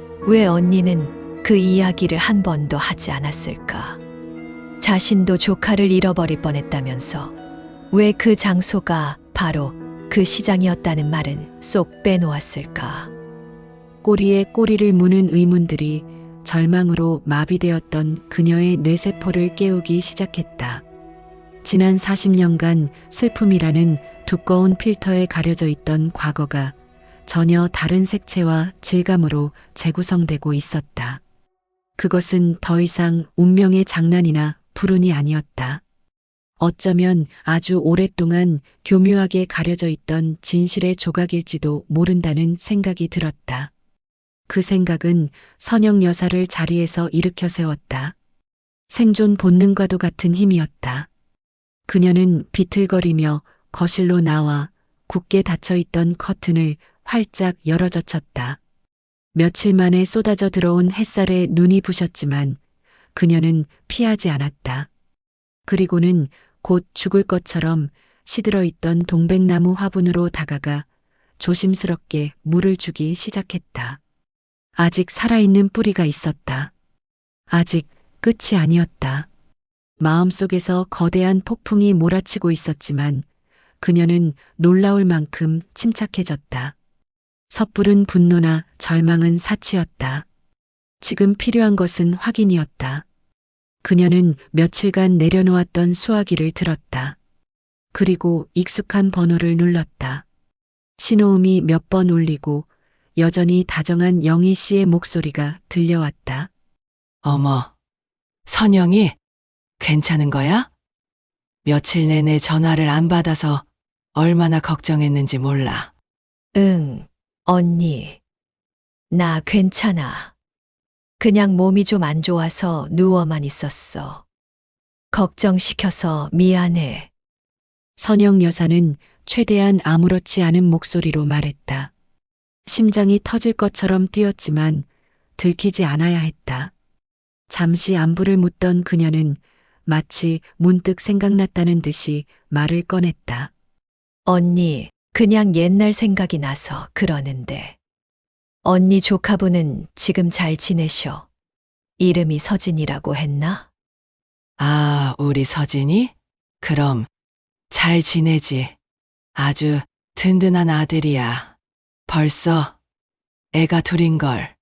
언니는 그 이야기를 한 번도 하지 않았을까? 자신도 조카를 잃어버릴 뻔했다면서 왜 그 장소가 바로 그 시장이었다는 말은 쏙 빼놓았을까? 꼬리에 꼬리를 무는 의문들이 절망으로 마비되었던 그녀의 뇌세포를 깨우기 시작했다. 지난 40년간 슬픔이라는 두꺼운 필터에 가려져 있던 과거가 전혀 다른 색채와 질감으로 재구성되고 있었다. 그것은 더 이상 운명의 장난이나 불운이 아니었다. 어쩌면 아주 오랫동안 교묘하게 가려져 있던 진실의 조각일지도 모른다는 생각이 들었다. 그 생각은 선영 여사를 자리에서 일으켜 세웠다. 생존 본능과도 같은 힘이었다. 그녀는 비틀거리며 거실로 나와 굳게 닫혀있던 커튼을 활짝 열어젖혔다. 며칠 만에 쏟아져 들어온 햇살에 눈이 부셨지만 그녀는 피하지 않았다. 그리고는 곧 죽을 것처럼 시들어 있던 동백나무 화분으로 다가가 조심스럽게 물을 주기 시작했다. 아직 살아있는 뿌리가 있었다. 아직 끝이 아니었다. 마음속에서 거대한 폭풍이 몰아치고 있었지만 그녀는 놀라울 만큼 침착해졌다. 섣부른 분노나 절망은 사치였다. 지금 필요한 것은 확인이었다. 그녀는 며칠간 내려놓았던 수화기를 들었다. 그리고 익숙한 번호를 눌렀다. 신호음이 몇 번 울리고 여전히 다정한 영희 씨의 목소리가 들려왔다. 어머, 선영이 괜찮은 거야? 며칠 내내 전화를 안 받아서 얼마나 걱정했는지 몰라. 응, 언니. 나 괜찮아. 그냥 몸이 좀 안 좋아서 누워만 있었어. 걱정시켜서 미안해. 선영 여사는 최대한 아무렇지 않은 목소리로 말했다. 심장이 터질 것처럼 뛰었지만 들키지 않아야 했다. 잠시 안부를 묻던 그녀는 마치 문득 생각났다는 듯이 말을 꺼냈다. 언니, 그냥 옛날 생각이 나서 그러는데. 언니 조카분은 지금 잘 지내셔. 이름이 서진이라고 했나? 아, 우리 서진이? 그럼 잘 지내지. 아주 든든한 아들이야. 벌써 애가 둘인걸.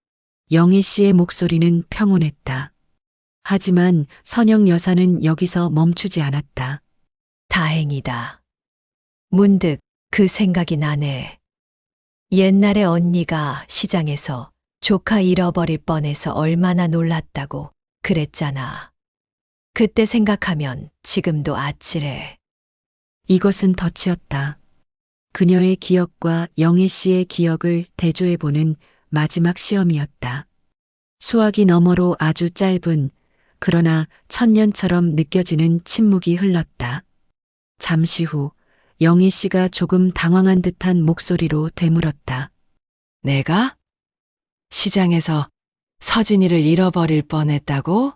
영애 씨의 목소리는 평온했다. 하지만 선영 여사는 여기서 멈추지 않았다. 다행이다. 문득 그 생각이 나네. 옛날에 언니가 시장에서 조카 잃어버릴 뻔해서 얼마나 놀랐다고 그랬잖아. 그때 생각하면 지금도 아찔해. 이것은 덫이었다. 그녀의 기억과 영애 씨의 기억을 대조해보는 마지막 시험이었다. 수화기 너머로 아주 짧은 그러나 천년처럼 느껴지는 침묵이 흘렀다. 잠시 후 영희 씨가 조금 당황한 듯한 목소리로 되물었다. 내가? 시장에서 서진이를 잃어버릴 뻔했다고?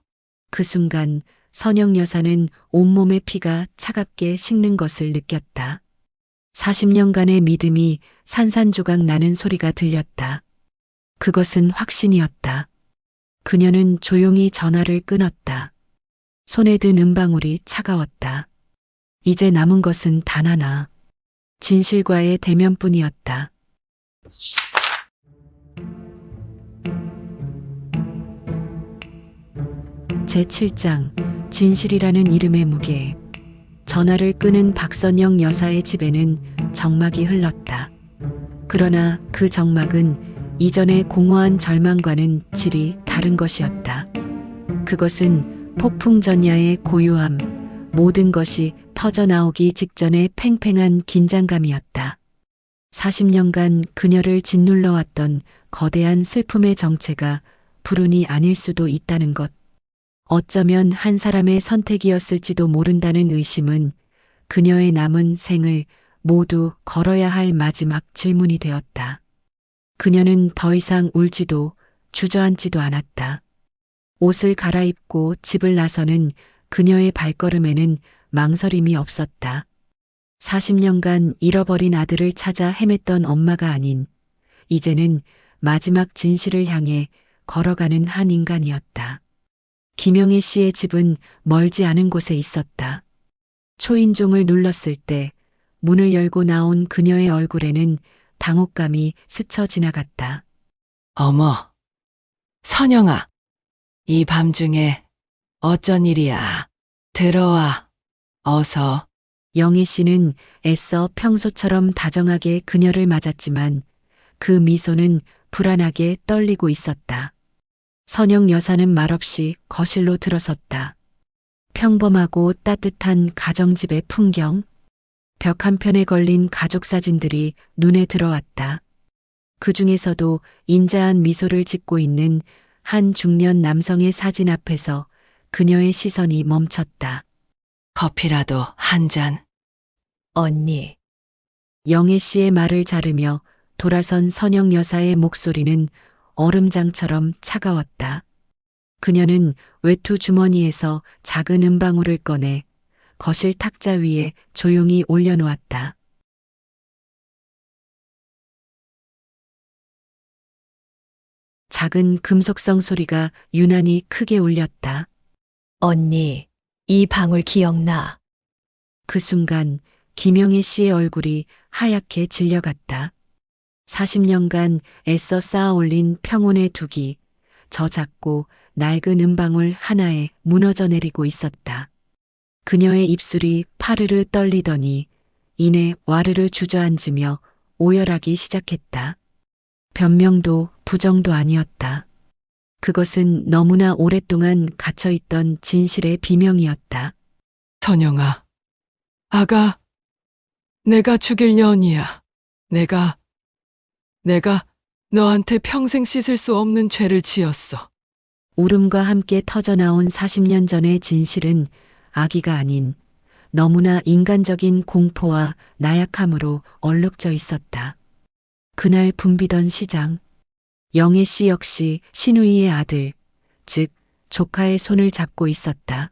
그 순간 선영 여사는 온몸의 피가 차갑게 식는 것을 느꼈다. 40년간의 믿음이 산산조각 나는 소리가 들렸다. 그것은 확신이었다. 그녀는 조용히 전화를 끊었다. 손에 든 은방울이 차가웠다. 이제 남은 것은 단 하나. 진실과의 대면뿐이었다. 제7장 진실이라는 이름의 무게. 전화를 끄는 박선영 여사의 집에는 정막이 흘렀다. 그러나 그 정막은 이전의 공허한 절망과는 질이 다른 것이었다. 그것은 폭풍 전야의 고요함, 모든 것이 터져나오기 직전의 팽팽한 긴장감이었다. 40년간 그녀를 짓눌러왔던 거대한 슬픔의 정체가 불운이 아닐 수도 있다는 것. 어쩌면 한 사람의 선택이었을지도 모른다는 의심은 그녀의 남은 생을 모두 걸어야 할 마지막 질문이 되었다. 그녀는 더 이상 울지도 주저앉지도 않았다. 옷을 갈아입고 집을 나서는 그녀의 발걸음에는 망설임이 없었다. 40년간 잃어버린 아들을 찾아 헤맸던 엄마가 아닌 이제는 마지막 진실을 향해 걸어가는 한 인간이었다. 김영애 씨의 집은 멀지 않은 곳에 있었다. 초인종을 눌렀을 때 문을 열고 나온 그녀의 얼굴에는 당혹감이 스쳐 지나갔다. 어머, 선영아, 이 밤중에 어쩐 일이야. 들어와, 어서. 영희 씨는 애써 평소처럼 다정하게 그녀를 맞았지만 그 미소는 불안하게 떨리고 있었다. 선영 여사는 말없이 거실로 들어섰다. 평범하고 따뜻한 가정집의 풍경, 벽 한편에 걸린 가족 사진들이 눈에 들어왔다. 그 중에서도 인자한 미소를 짓고 있는 한 중년 남성의 사진 앞에서 그녀의 시선이 멈췄다. 커피라도 한 잔. 언니, 영애 씨의 말을 자르며 돌아선 선영 여사의 목소리는 얼음장처럼 차가웠다. 그녀는 외투 주머니에서 작은 은방울을 꺼내 거실 탁자 위에 조용히 올려놓았다. 작은 금속성 소리가 유난히 크게 울렸다. 언니, 이 방울 기억나? 그 순간 김영애 씨의 얼굴이 하얗게 질려갔다. 40년간 애써 쌓아 올린 평온의 둑이 저 작고 낡은 은방울 하나에 무너져 내리고 있었다. 그녀의 입술이 파르르 떨리더니 이내 와르르 주저앉으며 오열하기 시작했다. 변명도 부정도 아니었다. 그것은 너무나 오랫동안 갇혀있던 진실의 비명이었다. 선영아, 아가, 내가 죽일 년이야. 내가 너한테 평생 씻을 수 없는 죄를 지었어. 울음과 함께 터져나온 40년 전의 진실은 아기가 아닌 너무나 인간적인 공포와 나약함으로 얼룩져 있었다. 그날 붐비던 시장, 영애 씨 역시 신우이의 아들, 즉 조카의 손을 잡고 있었다.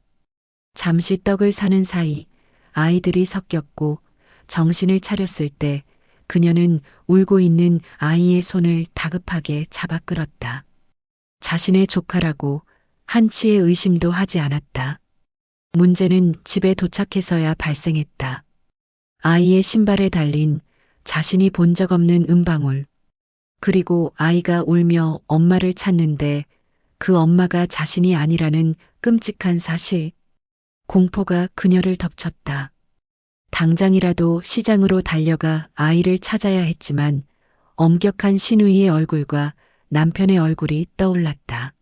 잠시 떡을 사는 사이 아이들이 섞였고 정신을 차렸을 때 그녀는 울고 있는 아이의 손을 다급하게 잡아 끌었다. 자신의 조카라고 한치의 의심도 하지 않았다. 문제는 집에 도착해서야 발생했다. 아이의 신발에 달린 자신이 본 적 없는 은방울. 그리고 아이가 울며 엄마를 찾는데 그 엄마가 자신이 아니라는 끔찍한 사실. 공포가 그녀를 덮쳤다. 당장이라도 시장으로 달려가 아이를 찾아야 했지만 엄격한 신우이의 얼굴과 남편의 얼굴이 떠올랐다.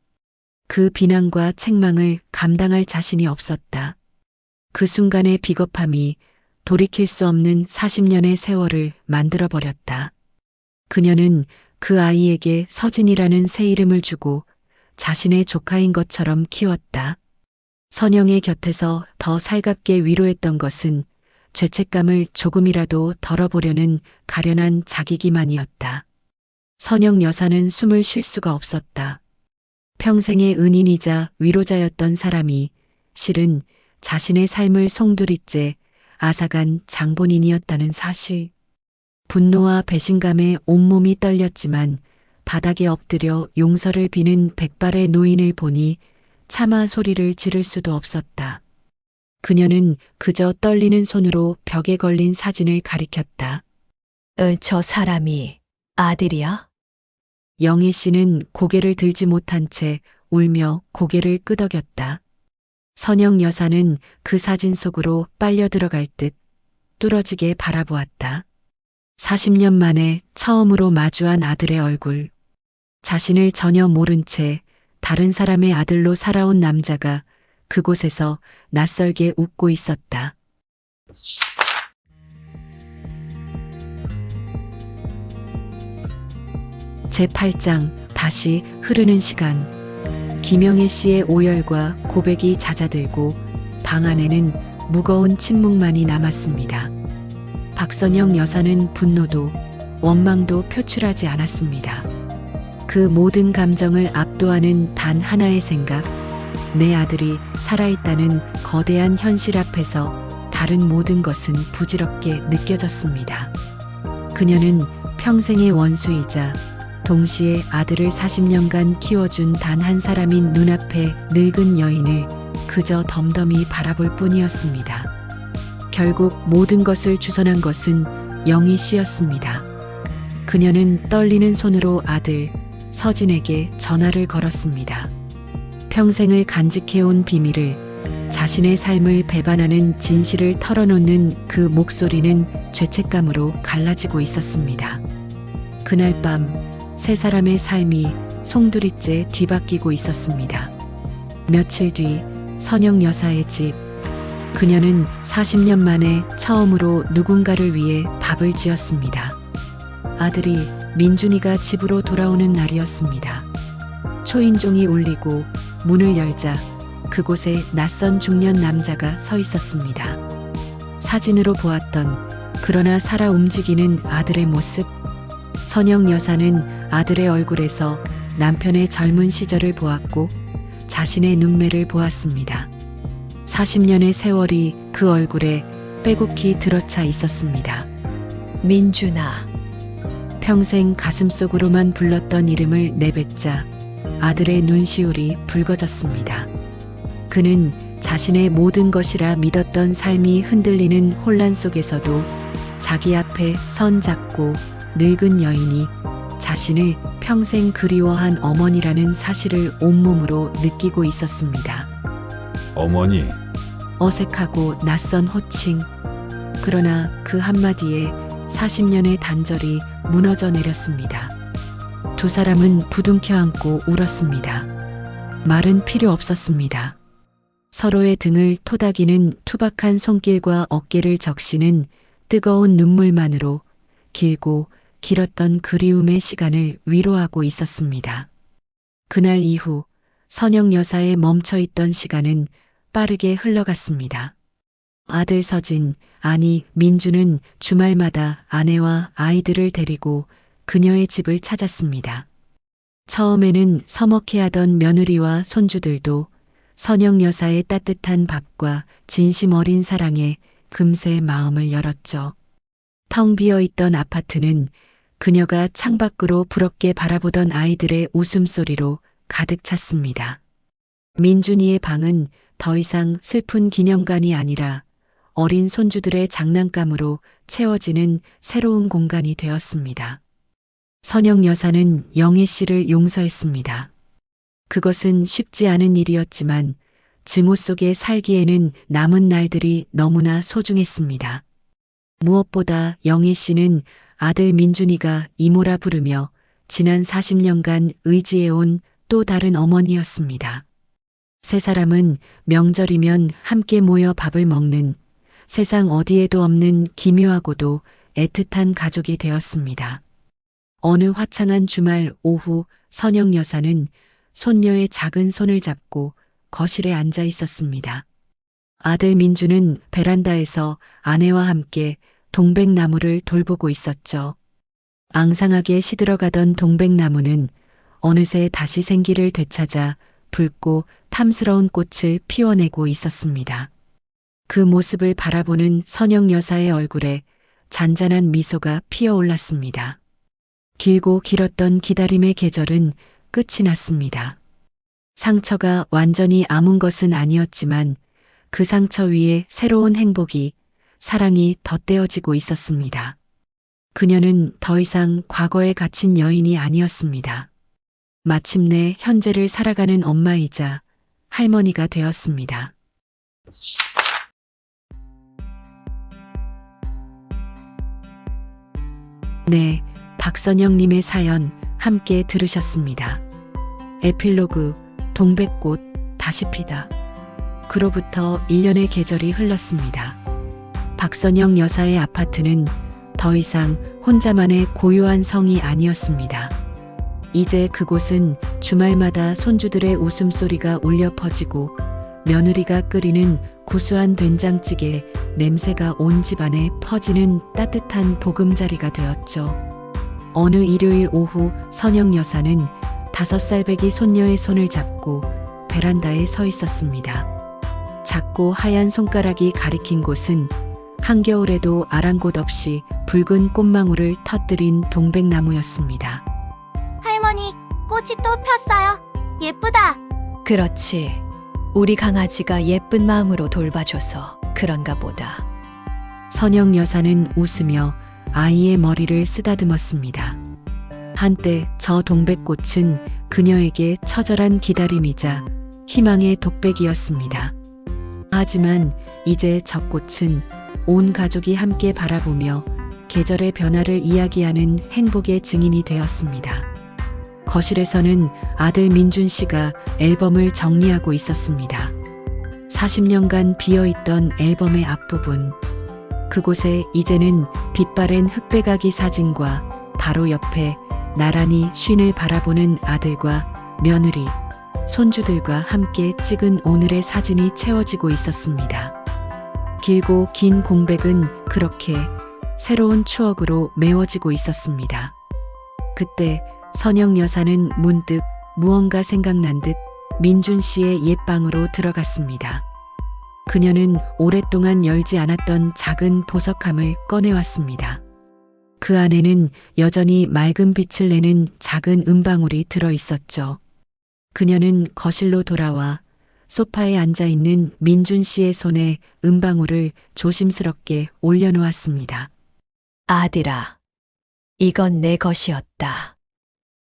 그 비난과 책망을 감당할 자신이 없었다. 그 순간의 비겁함이 돌이킬 수 없는 40년의 세월을 만들어버렸다. 그녀는 그 아이에게 서진이라는 새 이름을 주고 자신의 조카인 것처럼 키웠다. 선영의 곁에서 더 살갑게 위로했던 것은 죄책감을 조금이라도 덜어보려는 가련한 자기기만이었다. 선영 여사는 숨을 쉴 수가 없었다. 평생의 은인이자 위로자였던 사람이 실은 자신의 삶을 송두리째 앗아간 장본인이었다는 사실. 분노와 배신감에 온몸이 떨렸지만 바닥에 엎드려 용서를 비는 백발의 노인을 보니 차마 소리를 지를 수도 없었다. 그녀는 그저 떨리는 손으로 벽에 걸린 사진을 가리켰다. 저 사람이 아들이야? 영희 씨는 고개를 들지 못한 채 울며 고개를 끄덕였다. 선영 여사는 그 사진 속으로 빨려 들어갈 듯 뚫어지게 바라보았다. 40년 만에 처음으로 마주한 아들의 얼굴. 자신을 전혀 모른 채 다른 사람의 아들로 살아온 남자가 그곳에서 낯설게 웃고 있었다. 제8장 다시 흐르는 시간. 김영애 씨의 오열과 고백이 잦아들고 방 안에는 무거운 침묵만이 남았습니다. 박선영 여사는 분노도 원망도 표출하지 않았습니다. 그 모든 감정을 압도하는 단 하나의 생각, 내 아들이 살아있다는 거대한 현실 앞에서 다른 모든 것은 부질없게 느껴졌습니다. 그녀는 평생의 원수이자 동시에 아들을 40년간 키워준 단 한 사람인 눈앞의 늙은 여인을 그저 덤덤히 바라볼 뿐이었습니다. 결국 모든 것을 주선한 것은 영희 씨였습니다. 그녀는 떨리는 손으로 아들 서진에게 전화를 걸었습니다. 평생을 간직해온 비밀을, 자신의 삶을 배반하는 진실을 털어놓는 그 목소리는 죄책감으로 갈라지고 있었습니다. 그날 밤 세 사람의 삶이 송두리째 뒤바뀌고 있었습니다. 며칠 뒤 선영 여사의 집. 그녀는 40년 만에 처음으로 누군가를 위해 밥을 지었습니다. 아들이 민준이가 집으로 돌아오는 날이었습니다. 초인종이 울리고 문을 열자 그곳에 낯선 중년 남자가 서 있었습니다. 사진으로 보았던 그러나 살아 움직이는 아들의 모습. 선영 여사는 아들의 얼굴에서 남편의 젊은 시절을 보았고 자신의 눈매를 보았습니다. 40년의 세월이 그 얼굴에 빼곡히 들어차 있었습니다. 민준아. 평생 가슴속으로만 불렀던 이름을 내뱉자 아들의 눈시울이 붉어졌습니다. 그는 자신의 모든 것이라 믿었던 삶이 흔들리는 혼란 속에서도 자기 앞에 앞에 선 작고 늙은 여인이 자신을 평생 그리워한 어머니라는 사실을 온몸으로 느끼고 있었습니다. 어머니, 어색하고 낯선 호칭. 그러나 그 한마디에 40년의 단절이 무너져 내렸습니다. 두 사람은 부둥켜 안고 울었습니다. 말은 필요 없었습니다. 서로의 등을 토닥이는 투박한 손길과 어깨를 적시는 뜨거운 눈물만으로 길고 길었던 그리움의 시간을 위로하고 있었습니다. 그날 이후 선영 여사의 멈춰있던 시간은 빠르게 흘러갔습니다. 아들 서진, 아니 민주는 주말마다 아내와 아이들을 데리고 그녀의 집을 찾았습니다. 처음에는 서먹해하던 며느리와 손주들도 선영 여사의 따뜻한 밥과 진심 어린 사랑에 금세 마음을 열었죠. 텅 비어있던 아파트는 그녀가 창밖으로 부럽게 바라보던 아이들의 웃음소리로 가득 찼습니다. 민준이의 방은 더 이상 슬픈 기념관이 아니라 어린 손주들의 장난감으로 채워지는 새로운 공간이 되었습니다. 선영 여사는 영애 씨를 용서했습니다. 그것은 쉽지 않은 일이었지만 증오 속에 살기에는 남은 날들이 너무나 소중했습니다. 무엇보다 영애 씨는 아들 민준이가 이모라 부르며 지난 40년간 의지해온 또 다른 어머니였습니다. 세 사람은 명절이면 함께 모여 밥을 먹는 세상 어디에도 없는 기묘하고도 애틋한 가족이 되었습니다. 어느 화창한 주말 오후 선영 여사는 손녀의 작은 손을 잡고 거실에 앉아 있었습니다. 아들 민주는 베란다에서 아내와 함께 동백나무를 돌보고 있었죠. 앙상하게 시들어가던 동백나무는 어느새 다시 생기를 되찾아 붉고 탐스러운 꽃을 피워내고 있었습니다. 그 모습을 바라보는 선영 여사의 얼굴에 잔잔한 미소가 피어올랐습니다. 길고 길었던 기다림의 계절은 끝이 났습니다. 상처가 완전히 아문 것은 아니었지만 그 상처 위에 새로운 행복이, 사랑이 덧대어지고 있었습니다. 그녀는 더 이상 과거에 갇힌 여인이 아니었습니다. 마침내 현재를 살아가는 엄마이자 할머니가 되었습니다. 네, 박선영님의 사연 함께 들으셨습니다. 에필로그 동백꽃 다시 피다. 그로부터 1년의 계절이 흘렀습니다. 박선영 여사의 아파트는 더 이상 혼자만의 고요한 성이 아니었습니다. 이제 그곳은 주말마다 손주들의 웃음소리가 울려 퍼지고 며느리가 끓이는 구수한 된장찌개 냄새가 온 집안에 퍼지는 따뜻한 보금자리가 되었죠. 어느 일요일 오후 선영 여사는 5살배기 손녀의 손을 잡고 베란다에 서 있었습니다. 작고 하얀 손가락이 가리킨 곳은 한겨울에도 아랑곳 없이 붉은 꽃망울을 터뜨린 동백나무였습니다. 할머니, 꽃이 또 폈어요. 예쁘다. 그렇지. 우리 강아지가 예쁜 마음으로 돌봐줘서 그런가 보다. 선영 여사는 웃으며 아이의 머리를 쓰다듬었습니다. 한때 저 동백꽃은 그녀에게 처절한 기다림이자 희망의 독백이었습니다. 하지만 이제 저 꽃은 온 가족이 함께 바라보며 계절의 변화를 이야기하는 행복의 증인이 되었습니다. 거실에서는 아들 민준 씨가 앨범을 정리하고 있었습니다. 40년간 비어있던 앨범의 앞부분. 그곳에 이제는 빛바랜 흑백아기 사진과 바로 옆에 나란히 쉰을 바라보는 아들과 며느리, 손주들과 함께 찍은 오늘의 사진이 채워지고 있었습니다. 길고 긴 공백은 그렇게 새로운 추억으로 메워지고 있었습니다. 그때 선영 여사는 문득 무언가 생각난 듯 민준 씨의 옛방으로 들어갔습니다. 그녀는 오랫동안 열지 않았던 작은 보석함을 꺼내왔습니다. 그 안에는 여전히 맑은 빛을 내는 작은 은방울이 들어 있었죠. 그녀는 거실로 돌아와 소파에 앉아 있는 민준 씨의 손에 은방울을 조심스럽게 올려놓았습니다. 아들아, 이건 내 것이었다.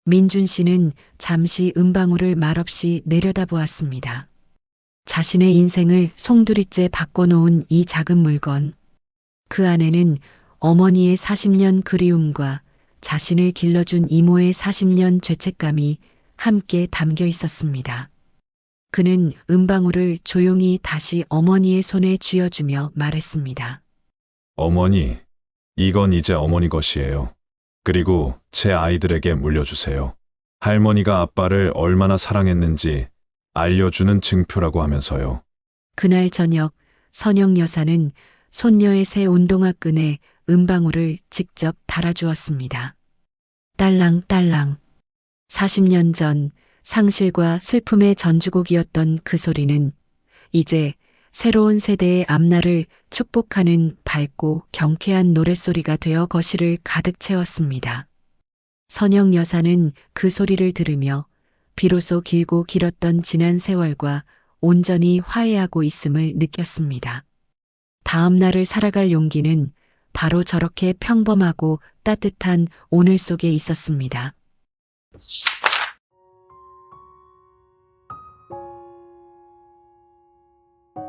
민준 씨는 잠시 은방울을 말없이 내려다보았습니다. 자신의 인생을 송두리째 바꿔놓은 이 작은 물건. 그 안에는 어머니의 40년 그리움과 자신을 길러준 이모의 40년 죄책감이 함께 담겨 있었습니다. 그는 은방울을 조용히 다시 어머니의 손에 쥐어주며 말했습니다. 어머니, 이건 이제 어머니 것이에요. 그리고 제 아이들에게 물려주세요. 할머니가 아빠를 얼마나 사랑했는지 알려주는 증표라고 하면서요. 그날 저녁 선영 여사는 손녀의 새 운동화 끈에 은방울을 직접 달아주었습니다. 딸랑딸랑. 40년 전 상실과 슬픔의 전주곡이었던 그 소리는 이제 새로운 세대의 앞날을 축복하는 밝고 경쾌한 노랫소리가 되어 거실을 가득 채웠습니다. 선영 여사는 그 소리를 들으며 비로소 길고 길었던 지난 세월과 온전히 화해하고 있음을 느꼈습니다. 다음 날을 살아갈 용기는 바로 저렇게 평범하고 따뜻한 오늘 속에 있었습니다.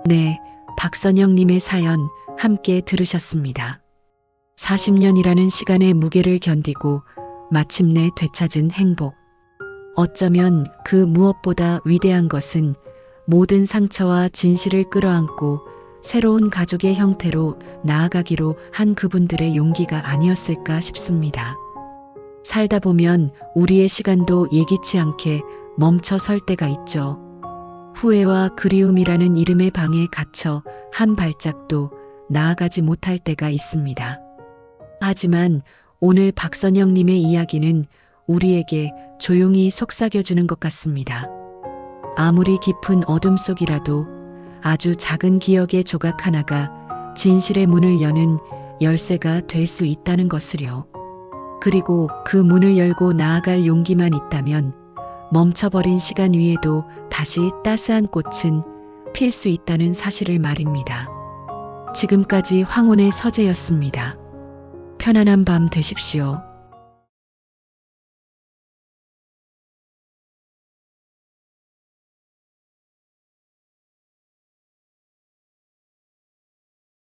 네, 박선영님의 사연 함께 들으셨습니다. 40년이라는 시간의 무게를 견디고 마침내 되찾은 행복. 어쩌면 그 무엇보다 위대한 것은 모든 상처와 진실을 끌어안고 새로운 가족의 형태로 나아가기로 한 그분들의 용기가 아니었을까 싶습니다. 살다 보면 우리의 시간도 예기치 않게 멈춰 설 때가 있죠. 후회와 그리움이라는 이름의 방에 갇혀 한 발짝도 나아가지 못할 때가 있습니다. 하지만 오늘 박선영님의 이야기는 우리에게 조용히 속삭여주는 것 같습니다. 아무리 깊은 어둠 속이라도 아주 작은 기억의 조각 하나가 진실의 문을 여는 열쇠가 될 수 있다는 것을요. 그리고 그 문을 열고 나아갈 용기만 있다면 멈춰버린 시간 위에도 다시 따스한 꽃은 필 수 있다는 사실을 말입니다. 지금까지 황혼의 서재였습니다. 편안한 밤 되십시오.